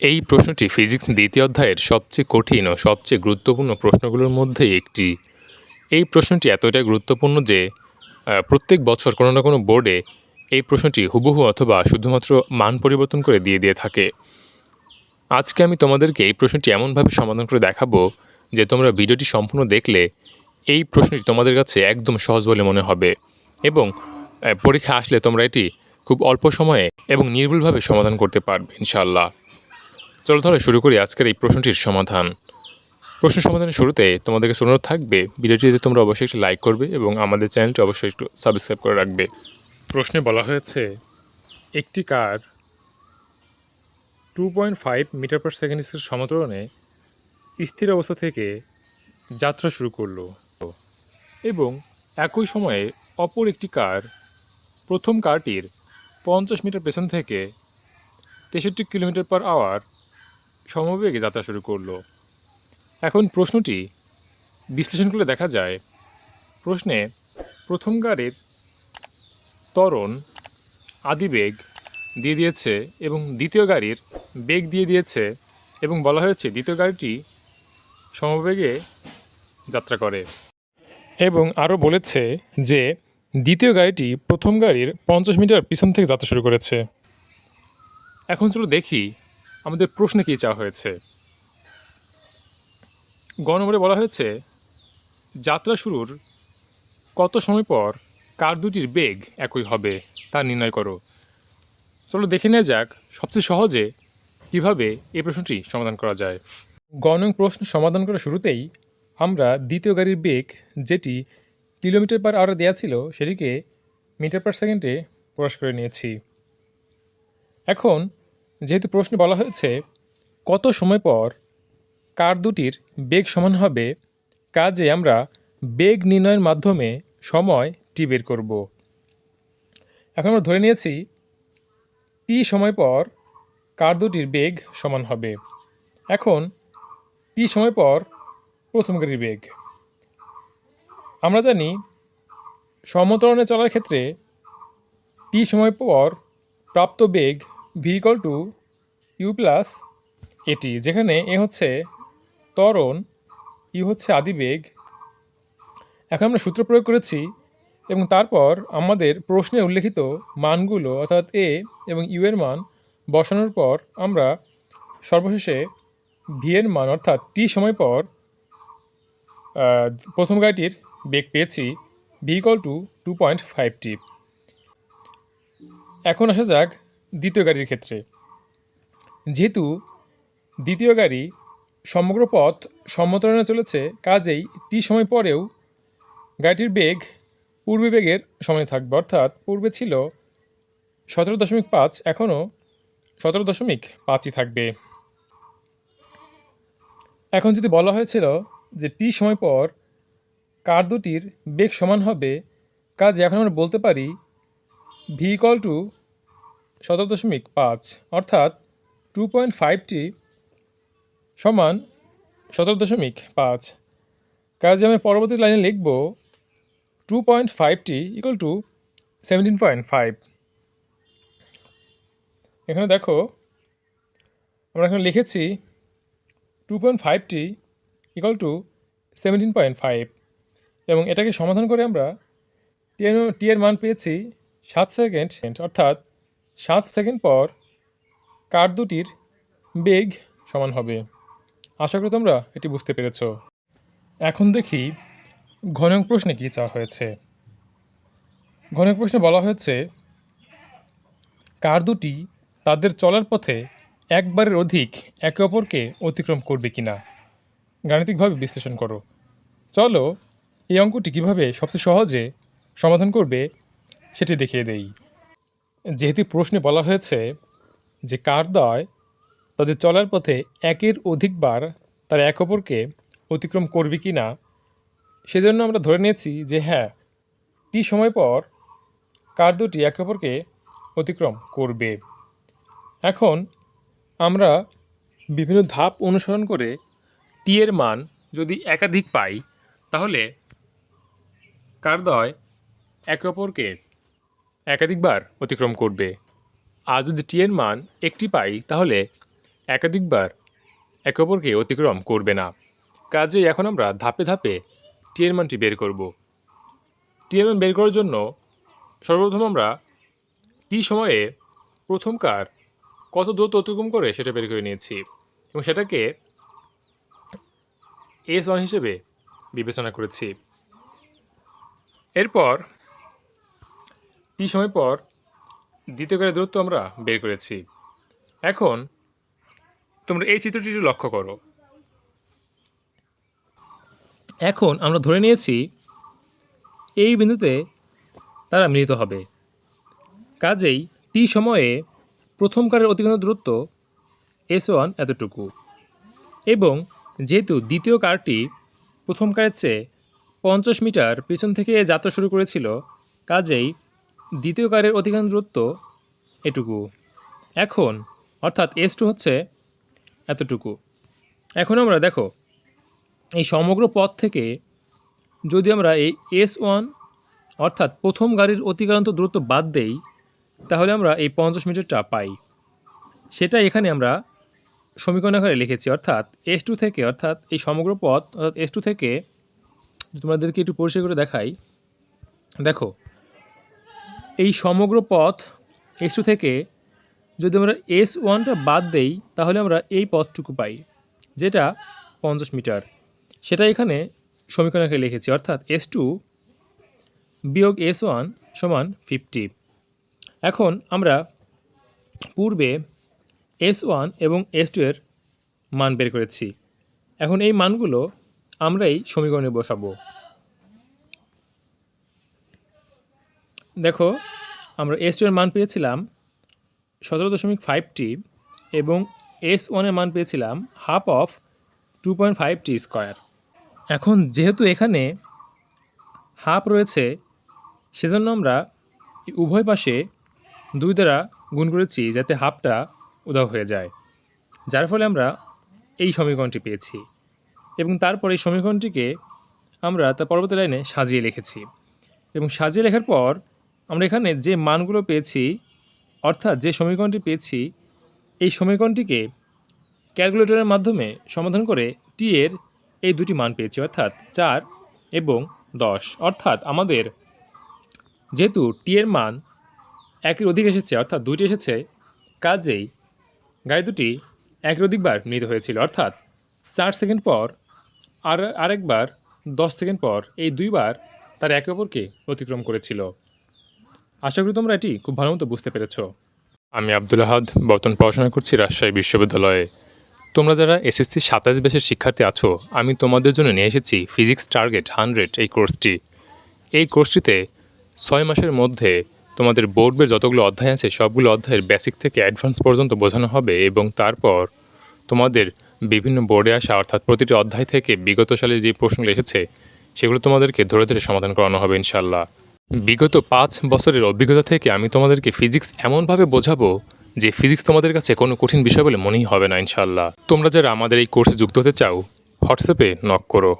এই প্রশ্নটি ফিজিক্স দ্বিতীয় অধ্যায়ের সবচেয়ে কঠিন ও সবচেয়ে গুরুত্বপূর্ণ প্রশ্নগুলোর মধ্যে একটি। এই প্রশ্নটি এতটাই গুরুত্বপূর্ণ যে প্রত্যেক বছর কোনো না কোনো বোর্ডে এই প্রশ্নটি হুবহু অথবা শুধুমাত্র মান পরিবর্তন করে দিয়ে থাকে। আজকে আমি তোমাদেরকে এই প্রশ্নটি এমনভাবে সমাধান করে দেখাবো যে তোমরা ভিডিওটি সম্পূর্ণ দেখলে এই প্রশ্নটি তোমাদের কাছে একদম সহজ বলে মনে হবে এবং পরীক্ষা আসলে তোমরা এটি খুব অল্প সময়ে এবং নির্ভুলভাবে সমাধান করতে পারবে ইনশাআল্লাহ। চলো তাহলে শুরু করি আজকের এই প্রশ্নটির সমাধান। প্রশ্ন সমাধানের শুরুতে তোমাদের কাছে অনুরোধ থাকবে ভিডিওটিতে তোমরা অবশ্যই একটি লাইক করবে এবং আমাদের চ্যানেলটি অবশ্যই একটু সাবস্ক্রাইব করে রাখবে। প্রশ্নে বলা হয়েছে একটি কার 2.5 মিটার পার সেকেন্ড স্পিডের সমতরণে স্থির অবস্থা থেকে যাত্রা শুরু করলো এবং একই সময়ে অপর একটি কার প্রথম কারটির 50 মিটার পেছন থেকে 63 কিলোমিটার পার আওয়ার সমবেগে যাত্রা শুরু করলো। এখন প্রশ্নটি বিশ্লেষণ করে দেখা যায় প্রশ্নে প্রথম কারের ত্বরণ আদিবেগ দিয়ে দিয়েছে এবং দ্বিতীয় গাড়ির বেগ দিয়ে দিয়েছে এবং বলা হয়েছে দ্বিতীয় গাড়িটি সমবেগে যাত্রা করে এবং আরও বলেছে যে দ্বিতীয় গাড়িটি প্রথম গাড়ির 50 মিটার পিছন থেকে যাত্রা শুরু করেছে। এখন চলো দেখি আমাদের প্রশ্নে কী চাওয়া হয়েছে। গ নম্বরে বলা হয়েছে যাত্রা শুরুর কত সময় পর কার দুটির বেগ একই হবে তা নির্ণয় করো। চলো দেখে নেওয়া যাক সবচেয়ে সহজে কিভাবে এই প্রশ্নটি সমাধান করা যায়। গ নং প্রশ্ন সমাধান করার শুরুতেই আমরা দ্বিতীয় গাড়ির বেগ যেটি কিলোমিটার পার আওয়ারে দেওয়া ছিল সেটিকে মিটার পার সেকেন্ডে প্রকাশ করে নিয়েছি। এখন যেহেতু প্রশ্নে বলা হয়েছে কত সময় পর কার দুটির বেগ সমান হবে, কাজে আমরা বেগ নির্ণয়ের মাধ্যমে সময় টি বের করব। এখন আমরা ধরে নিয়েছি টি সময় পর কার দুটির বেগ সমান হবে। এখন টি সময় পর প্রথম গাড়ির বেগ আমরা জানি সমতরণে চলার ক্ষেত্রে টি সময় পর প্রাপ্ত বেগ V equal to U plus A T, যেখানে এ হচ্ছে ত্বরণ, ইউ হচ্ছে আদিবেগ। এখন আমরা সূত্র প্রয়োগ করেছি এবং তারপর আমাদের প্রশ্নে উল্লেখিত মানগুলো অর্থাৎ এ এবং ইউ এর মান বসানোর পর আমরা সর্বশেষে ভি এর মান অর্থাৎ টি সময় পর প্রথম গাড়িটির বেগ পেয়েছি ভি ইকুয়াল টু 2.5 টি। এখন আসা যাক দ্বিতীয় গাড়ির ক্ষেত্রে। যেহেতু দ্বিতীয় গাড়ি সমগ্র পথ সমতরণে চলেছে, কাজেই টি সময় পরেও গাড়িটির বেগ পূর্বে বেগের সমান থাকবে, অর্থাৎ পূর্বে ছিল 17.5, এখনও 17.5ই থাকবে। এখন যদি বলা হয়েছিল যে টি সময় পর কার দুটির বেগ সমান হবে, কাজে এখন আমরা বলতে পারি ভি ইকুয়াল টু 17.5, অর্থাৎ 2.5টি সমান 17.5। কাজে আমি পরবর্তী লাইনে লিখব 2.5টি ইকুয়াল টু 17.5। এখানে দেখো আমরা এখানে লিখেছি 2.5টি ইকুয়াল টু 17.5 এবং এটাকে সমাধান করে আমরা টি এর মান পেয়েছি 7 সেকেন্ড, অর্থাৎ 7 সেকেন্ড পর কার দুটির বেগ সমান হবে। আশা করি তোমরা এটি বুঝতে পেরেছ। এখন দেখি ঘ নং প্রশ্নে কী চাওয়া হয়েছে। ঘ নং প্রশ্নে বলা হয়েছে কার দুটি তাদের চলার পথে একবারের অধিক একে অপরকে অতিক্রম করবে কিনা গাণিতিকভাবে বিশ্লেষণ করো। চলো এই অঙ্কটি কীভাবে সবচেয়ে সহজে সমাধান করবে সেটি দেখিয়ে দেই। যেহেতু প্রশ্নে বলা হয়েছে যে কার দ্বয় তাদের চলার পথে একের অধিকবার তারা এক অপরকে অতিক্রম করবে কি না, সেজন্য আমরা ধরে নিয়েছি যে হ্যাঁ, টি সময় পর কার দুটি একে অপরকে অতিক্রম করবে। এখন আমরা বিভিন্ন ধাপ অনুসরণ করে টি এর মান যদি একাধিক পাই তাহলে কার দ্বয় একে অপরকে একাধিকবার অতিক্রম করবে। আর যদি টি এর মান একটি পাই তাহলে একাধিকবার একে অপরকে অতিক্রম করবে না। কাজেই এখন আমরা ধাপে ধাপে টি এর মানটি বের করব। টি এর মান বের করার জন্য সর্বপ্রথম আমরা টি সময়ে প্রথম কার কত দূরত্ব অতিক্রম করে সেটা বের করে নিয়েছি এবং সেটাকে S1 হিসেবে বিবেচনা করেছি। এরপর টি সময় পর দ্বিতীয় কারের দূরত্ব আমরা বের করেছি। এখন তোমরা এই চিত্রটি লক্ষ্য করো। এখন আমরা ধরে নিয়েছি এই বিন্দুতে তারা মিলিত হবে। কাজেই টি সময়ে প্রথম কারের অতিক্রান্ত দূরত্ব S1 এতটুকু, এবং যেহেতু দ্বিতীয় কারটি প্রথম কারের চেয়ে 50 মিটার পিছন থেকে যাত্রা শুরু করেছিল, কাজেই দ্বিতীয় কারের অতিক্রান্ত দূরত্ব এটুকু। এখন অর্থাৎ S2 হচ্ছে এতটুকু। এখন আমরা দেখো এই সমগ্র পথ থেকে যদি আমরা এই S1 অর্থাৎ প্রথম গাড়ির অতিক্রান্ত দূরত্ব বাদ দেই, তাহলে আমরা এই 50 মিটারটা পাই। সেটা এখানে আমরা সমীকরণ আকারে লিখেছি। অর্থাৎ S2 থেকে, অর্থাৎ এই সমগ্র পথ অর্থাৎ S2 থেকে তোমাদেরকে একটু পরিষ্কার করে দেখাই। দেখো এই সমগ্র পথ S2 থেকে যদি আমরা S1টা বাদ দেই, তাহলে আমরা এই পথটুকু পাই যেটা 50 মিটার। সেটা এখানে সমীকরণ আকারে লিখেছি। অর্থাৎ S2 বিয়োগ S1 সমান 50। এখন আমরা পূর্বে S1 এবং S2 এর মান বের করেছি। এখন এই মানগুলো আমরা এই সমীকরণে বসাবো। দেখো আমরা S2 এর মান পেয়েছিলাম 17.5t এবং S1 এর মান পেয়েছিলাম হাফ অফ 2.5t স্কোয়ার। এখন যেহেতু এখানে হাফ রয়েছে, সেজন্য আমরা উভয় পাশে 2 দ্বারা গুণ করেছি যাতে হাফটা উধাও হয়ে যায়, যার ফলে আমরা এই সমীকরণটি পেয়েছি। এবং তারপর এই সমীকরণটিকে আমরা তার পরবর্তী লাইনে সাজিয়ে লিখেছি। এবং সাজিয়ে লেখার পর আমরা এখানে যে মানগুলো পেয়েছি, অর্থাৎ যে সমীকরণটি পেয়েছি, এই সমীকরণটিকে ক্যালকুলেটরের মাধ্যমে সমাধান করে টি এর এই দুটি মান পেয়েছি, অর্থাৎ 4 এবং 10। অর্থাৎ আমাদের যেহেতু টি এর মান একের অধিক এসেছে, অর্থাৎ 2টি এসেছে, কাজেই গাড়ি দুটি একের অধিকবার মিলিত হয়েছিল। অর্থাৎ 4 সেকেন্ড পর আরেকবার 10 সেকেন্ড পর এই 2বার তার একে অপরকে অতিক্রম করেছিল। আশা করি তোমরা এটি খুব ভালো মতো বুঝতে পেরেছ। আমি আব্দুল আহাদ, বর্তমান পড়াশোনা করছি রাজশাহী বিশ্ববিদ্যালয়ে। তোমরা যারা এসএসসি 27 ব্যাচের শিক্ষার্থী আছো, আমি তোমাদের জন্য নিয়ে এসেছি ফিজিক্স টার্গেট 100 এই কোর্সটি। এই কোর্সটিতে 6 মাসের মধ্যে তোমাদের বোর্ডের যতগুলো অধ্যায় আছে সবগুলো অধ্যায়ের বেসিক থেকে অ্যাডভান্স পর্যন্ত বোঝানো হবে, এবং তারপর তোমাদের বিভিন্ন বোর্ডে আসা অর্থাৎ প্রতিটি অধ্যায় থেকে বিগত সালে যে প্রশ্নগুলো এসেছে সেগুলো তোমাদেরকে ধরে ধরে সমাধান করানো হবে ইনশাল্লাহ। বিগত 5 বছরের অভিজ্ঞতা থেকে আমি তোমাদেরকে ফিজিক্স এমনভাবে বোঝাবো যে ফিজিক্স তোমাদের কাছে কোনো কঠিন বিষয় বলে মনেই হবে না ইনশাল্লাহ। তোমরা যারা আমাদের এই কোর্সে যুক্ত হতে চাও, হোয়াটসঅ্যাপে নক করো।